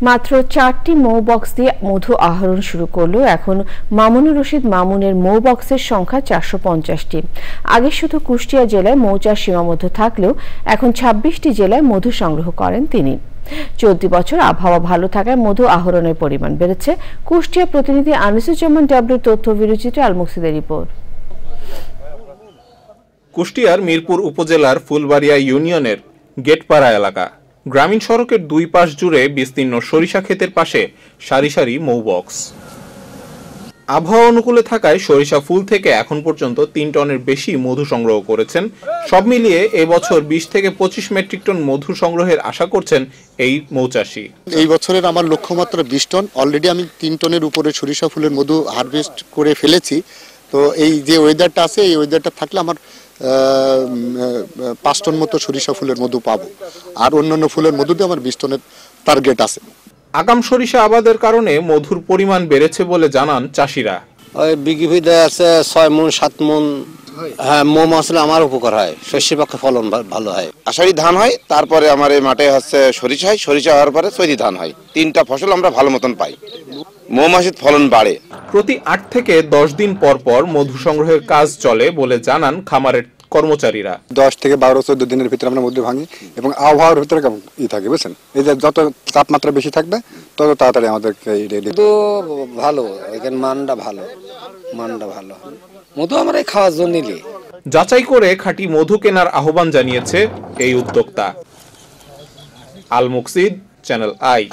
মাত্র 4টি মৌ বক্স দিয়ে মধু আহরণ শুরু করলেও এখন মামুনুর রশিদ মামুনের মৌ বক্সের সংখ্যা 450টি। আগে শুধু কুষ্টিয়া জেলায় মৌচাষ সীমাবদ্ধ থাকলেও এখন 26টি জেলায় মধু সংগ্রহ করেন তিনি। চলতি বছর আবহাওয়া ভালো থাকায় মধু আহরণের পরিমাণ বেড়েছে। কুষ্টিয়া প্রতিনিধি আনিসুজ্জামান ডাবলুর তথ্য বিরচিত আল মুকসিদের রিপোর্ট। কুষ্টিয়ার মিরপুর উপজেলার ফুলবাড়িয়া ইউনিয়নের গেটপাড়া এলাকা। গ্রামীণ সড়কের দুই পাশ জুড়ে বিস্তীর্ণ সরিষা ক্ষেতের পাশে সারি সারি মৌ বক্স। আবহাওয়া অনুকূলে থাকায় সরিষা ফুল থেকে এখন পর্যন্ত 3 টনের বেশি মধু সংগ্রহ করেছেন। সব মিলিয়ে এবছর 20 থেকে 25 মেট্রিক টন মধু সংগ্রহের আশা করছেন এই মৌচাষী। এই বছরের আমার লক্ষ্যমাত্রা 20 টন। অলরেডি আমি 3 টনের উপরে সরিষা ফুলের মধু হারভেস্ট করে ফেলেছি। তো এই যে ওয়েদারটা আছে, এই ওয়েদারটা থাকলে আমার 5 টন মতো সরিষা ফুলের মধু পাবো। আর অন্যান্য ফুলের মধুতে আমার 20 টনের টার্গেট আছে। আগাম সরিষা আবাদের কারণে মধুর পরিমাণ বেড়েছে বলে জানান চাষিরা। ওই বিঘিতে আছে 6 মণ 7 মণ। হ্যাঁ, মৌ আসলে আমার উপকার হয়, শস্যের পক্ষে ফলন ভালো হয়। আষাঢ়ি ধান হয়, তারপরে আমার এই মাঠে হচ্ছে সরিষা হয়, সরিষা হওয়ার পরে চৈতি ধান হয়। 3টা ফসল আমরা ভালো মতন পাই। মৌমাছির ফলন বাড়ে। প্রতি 8 থেকে 10 দিন পর পর মধু সংগ্রহের কাজ চলে বলে জানান খামারের কর্মচারীরা। 10 থেকে 12-14 দিনের ভিতরে আমরা মধু ভাঙি এবং আবহাওয়ার ভিতরে থাকে বুঝছেন। এই যে যত তাপমাত্রা বেশি থাকবে তত তাড়াতাড়ি আমাদের মধু ভালো, এখানে মানটা ভালো। মধু আমরা খাওয়ার জন্য নিলে যাচাই করে খাঁটি মধু কেনার আহ্বান জানিয়েছে এই উদ্যোক্তা। আল মুকসিদ, চ্যানেল আই।